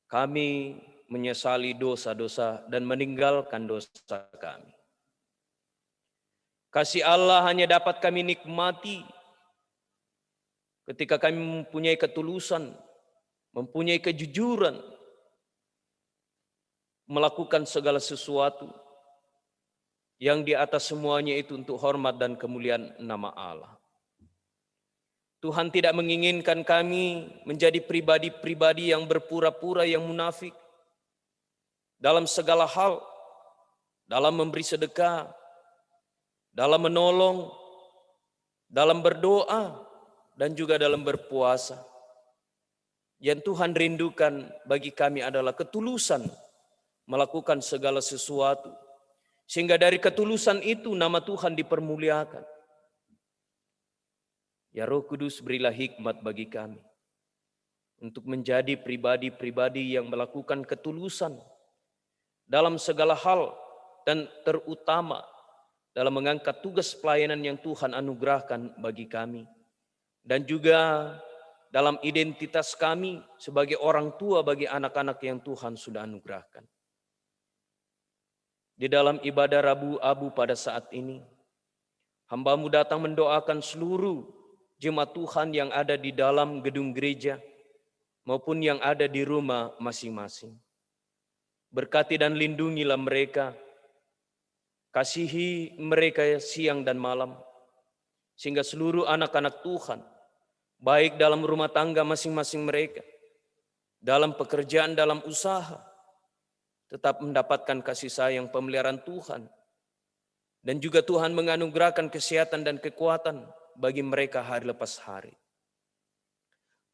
kami menyesali dosa-dosa dan meninggalkan dosa kami. Kasih Allah hanya dapat kami nikmati ketika kami mempunyai ketulusan, mempunyai kejujuran, melakukan segala sesuatu yang di atas semuanya itu untuk hormat dan kemuliaan nama Allah. Tuhan tidak menginginkan kami menjadi pribadi-pribadi yang berpura-pura, yang munafik dalam segala hal, dalam memberi sedekah, dalam menolong, dalam berdoa, dan juga dalam berpuasa. Yang Tuhan rindukan bagi kami adalah ketulusan melakukan segala sesuatu. Sehingga dari ketulusan itu nama Tuhan dipermuliakan. Ya Roh Kudus, berilah hikmat bagi kami untuk menjadi pribadi-pribadi yang melakukan ketulusan dalam segala hal, dan terutama dalam mengangkat tugas pelayanan yang Tuhan anugerahkan bagi kami, dan juga dalam identitas kami sebagai orang tua bagi anak-anak yang Tuhan sudah anugerahkan. Di dalam ibadah Rabu Abu pada saat ini, hamba-Mu datang mendoakan seluruh jemaat Tuhan yang ada di dalam gedung gereja maupun yang ada di rumah masing-masing. Berkati dan lindungilah mereka, kasihi mereka siang dan malam, sehingga seluruh anak-anak Tuhan, baik dalam rumah tangga masing-masing mereka, dalam pekerjaan, dalam usaha, tetap mendapatkan kasih sayang pemeliharaan Tuhan. Dan juga Tuhan menganugerahkan kesehatan dan kekuatan bagi mereka hari lepas hari.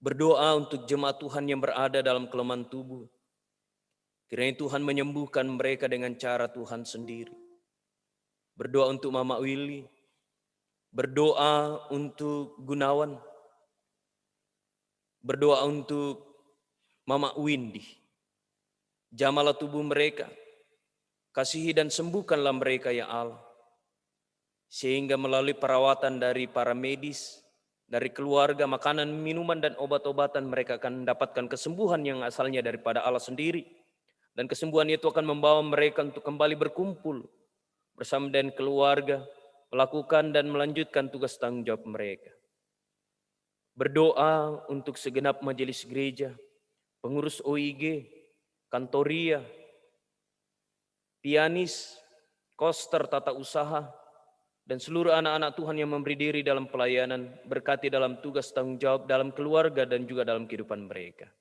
Berdoa untuk jemaat Tuhan yang berada dalam kelemahan tubuh. Kiranya Tuhan menyembuhkan mereka dengan cara Tuhan sendiri. Berdoa untuk Mama Willy. Berdoa untuk Gunawan. Berdoa untuk Mama Windy. Jamalah tubuh mereka. Kasihi dan sembuhkanlah mereka ya Allah. Sehingga melalui perawatan dari para medis, dari keluarga, makanan, minuman, dan obat-obatan, mereka akan mendapatkan kesembuhan yang asalnya daripada Allah sendiri. Dan kesembuhan itu akan membawa mereka untuk kembali berkumpul bersama dengan keluarga, melakukan dan melanjutkan tugas tanggung jawab mereka. Berdoa untuk segenap majelis gereja, pengurus OIG, kantoria, pianis, koster tata usaha, dan seluruh anak-anak Tuhan yang memberi diri dalam pelayanan, berkati dalam tugas tanggung jawab dalam keluarga dan juga dalam kehidupan mereka.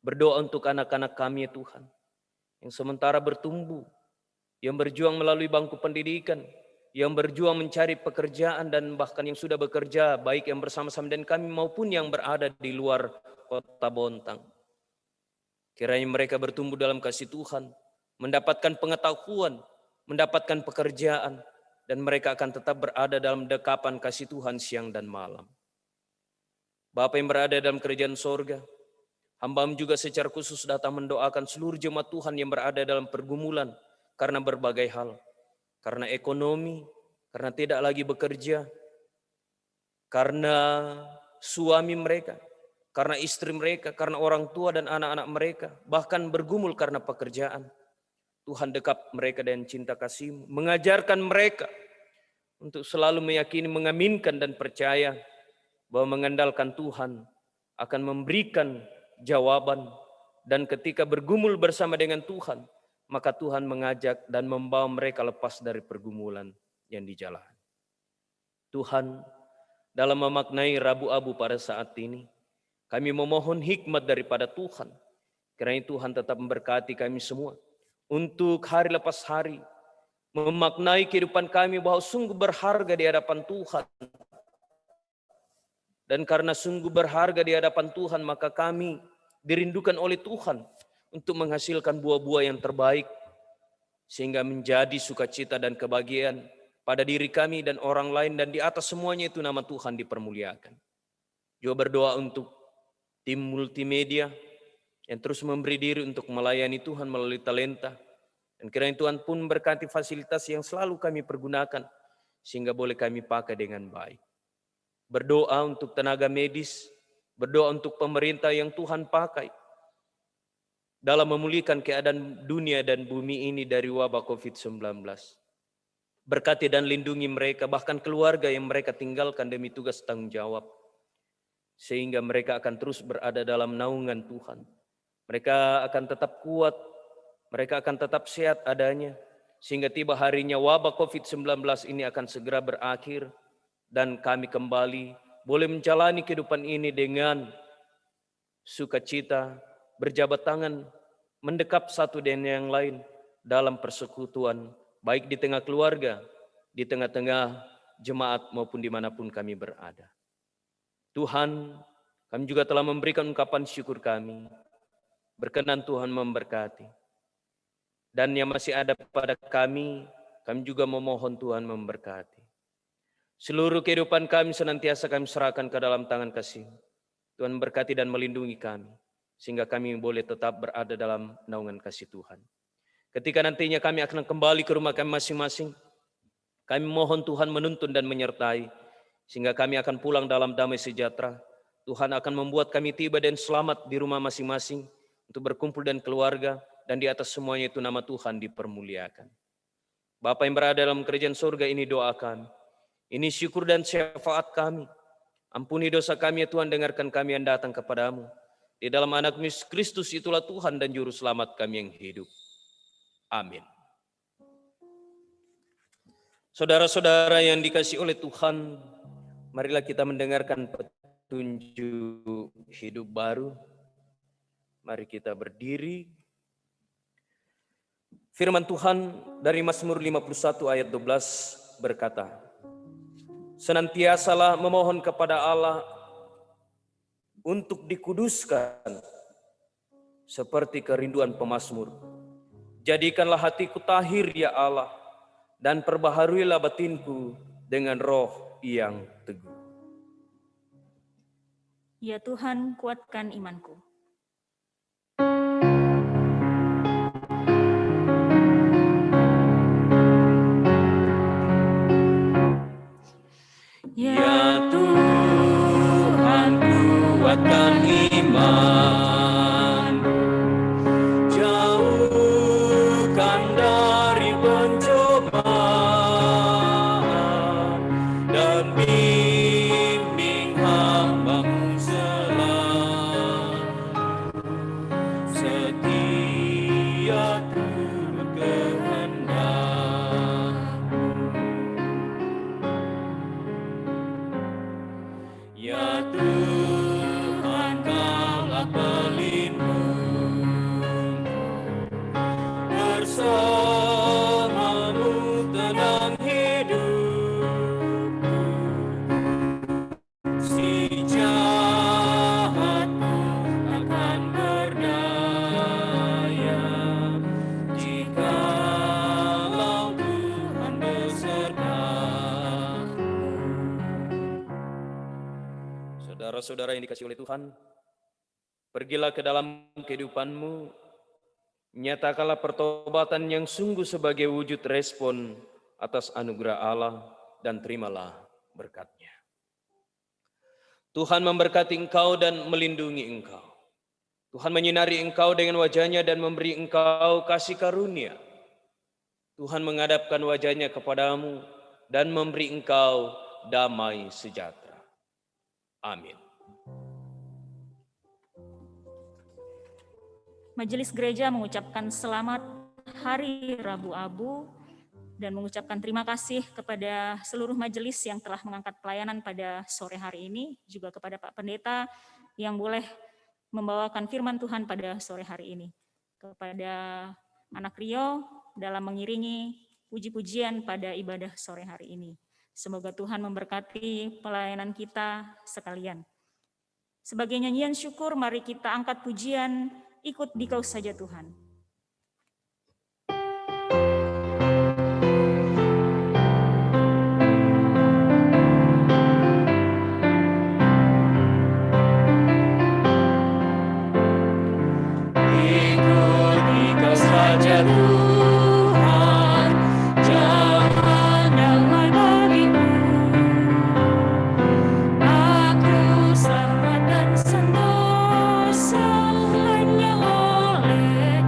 Berdoa untuk anak-anak kami ya Tuhan, yang sementara bertumbuh, yang berjuang melalui bangku pendidikan, yang berjuang mencari pekerjaan dan bahkan yang sudah bekerja, baik yang bersama-sama dengan kami maupun yang berada di luar kota Bontang. Kiranya mereka bertumbuh dalam kasih Tuhan, mendapatkan pengetahuan, mendapatkan pekerjaan, dan mereka akan tetap berada dalam dekapan kasih Tuhan siang dan malam. Bapa yang berada dalam kerajaan sorga, hamba-Mu juga secara khusus datang mendoakan seluruh jemaat Tuhan yang berada dalam pergumulan karena berbagai hal. Karena ekonomi, karena tidak lagi bekerja, karena suami mereka, karena istri mereka, karena orang tua dan anak-anak mereka, bahkan bergumul karena pekerjaan. Tuhan dekap mereka dengan cinta kasih-Mu, mengajarkan mereka untuk selalu meyakini, mengaminkan dan percaya bahwa mengandalkan Tuhan akan memberikan jawaban, dan ketika bergumul bersama dengan Tuhan, maka Tuhan mengajak dan membawa mereka lepas dari pergumulan yang dijalani. Tuhan, dalam memaknai Rabu Abu pada saat ini, kami memohon hikmat daripada Tuhan. Kiranya Tuhan tetap memberkati kami semua untuk hari lepas hari memaknai kehidupan kami bahwa sungguh berharga di hadapan Tuhan. Dan karena sungguh berharga di hadapan Tuhan, maka kami dirindukan oleh Tuhan untuk menghasilkan buah-buah yang terbaik, sehingga menjadi sukacita dan kebahagiaan pada diri kami dan orang lain, dan di atas semuanya itu nama Tuhan dipermuliakan. Juga berdoa untuk tim multimedia yang terus memberi diri untuk melayani Tuhan melalui talenta. Dan kiranya Tuhan pun berkati fasilitas yang selalu kami pergunakan, sehingga boleh kami pakai dengan baik. Berdoa untuk tenaga medis, berdoa untuk pemerintah yang Tuhan pakai dalam memulihkan keadaan dunia dan bumi ini dari wabah COVID-19. Berkati dan lindungi mereka, bahkan keluarga yang mereka tinggalkan demi tugas tanggung jawab, sehingga mereka akan terus berada dalam naungan Tuhan. Mereka akan tetap kuat, mereka akan tetap sehat adanya, sehingga tiba harinya wabah COVID-19 ini akan segera berakhir, dan kami kembali boleh menjalani kehidupan ini dengan sukacita, berjabat tangan, mendekap satu dengan yang lain dalam persekutuan, baik di tengah keluarga, di tengah-tengah jemaat maupun dimanapun kami berada. Tuhan, kami juga telah memberikan ungkapan syukur kami. Berkenan Tuhan memberkati. Dan yang masih ada pada kami juga memohon Tuhan memberkati. Seluruh kehidupan kami senantiasa kami serahkan ke dalam tangan kasih. Tuhan berkati dan melindungi kami, sehingga kami boleh tetap berada dalam naungan kasih Tuhan. Ketika nantinya kami akan kembali ke rumah kami masing-masing, kami mohon Tuhan menuntun dan menyertai, sehingga kami akan pulang dalam damai sejahtera. Tuhan akan membuat kami tiba dan selamat di rumah masing-masing, untuk berkumpul dan keluarga, dan di atas semuanya itu nama Tuhan dipermuliakan. Bapa yang berada dalam kerajaan surga, ini doa kami. Ini syukur dan syafaat kami. Ampuni dosa kami ya Tuhan, dengarkan kami yang datang kepadamu. Di dalam anak Yesus Kristus itulah Tuhan dan Juru Selamat kami yang hidup. Amin. Saudara-saudara yang dikasihi oleh Tuhan, marilah kita mendengarkan petunjuk hidup baru. Mari kita berdiri. Firman Tuhan dari Mazmur 51 ayat 12 berkata, senantiasalah memohon kepada Allah untuk dikuduskan seperti kerinduan pemazmur. Jadikanlah hatiku tahir ya Allah, dan perbaharuilah batinku dengan roh yang teguh. Ya Tuhan, kuatkan imanku. Ya Tuhan, kuatkan iman, jauhkan dari pencobaan, dan bimbing hamba-Mu selalu, setia turut kehendak-Mu. Ya Tuhan, Kaulah pelindung, bersama-Mu tenang hidupku. Si jahat pun akan berdaya, jikalau Tuhan beserta-Mu. Saudara-saudara yang dikasihi oleh Tuhan, pergilah ke dalam kehidupanmu, nyatakanlah pertobatan yang sungguh sebagai wujud respon atas anugerah Allah, dan terimalah berkat-Nya. Tuhan memberkati engkau dan melindungi engkau. Tuhan menyinari engkau dengan wajah-Nya dan memberi engkau kasih karunia. Tuhan menghadapkan wajah-Nya kepadamu dan memberi engkau damai sejahtera. Amin. Majelis Gereja mengucapkan selamat Hari Rabu Abu dan mengucapkan terima kasih kepada seluruh majelis yang telah mengangkat pelayanan pada sore hari ini, juga kepada Pak Pendeta yang boleh membawakan firman Tuhan pada sore hari ini, kepada anak Rio dalam mengiringi puji-pujian pada ibadah sore hari ini. Semoga Tuhan memberkati pelayanan kita sekalian. Sebagai nyanyian syukur, mari kita angkat pujian, ikut Dikau Saja Tuhan. Ikut Dikau saja Tuhan, jangan damai bagiku. Aku selamat dan sentosa hanya oleh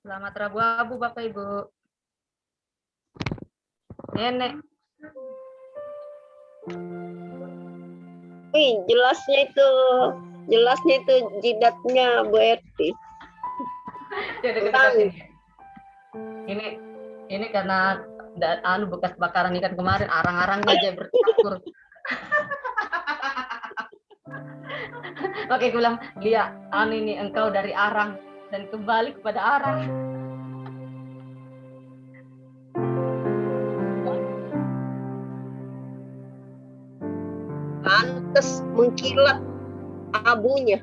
Selamat Rabu Abu Bapak Ibu. Nenek. Wih, jelasnya itu jidatnya Bu Erti. Dekat-dekat sini. Ini karena bekas bakaran ikan kemarin, arang-arangnya aja bercampur. Oke, gue bilang, Lia, ini engkau dari arang dan kembali kepada arang. Pantes mengkilat abunya.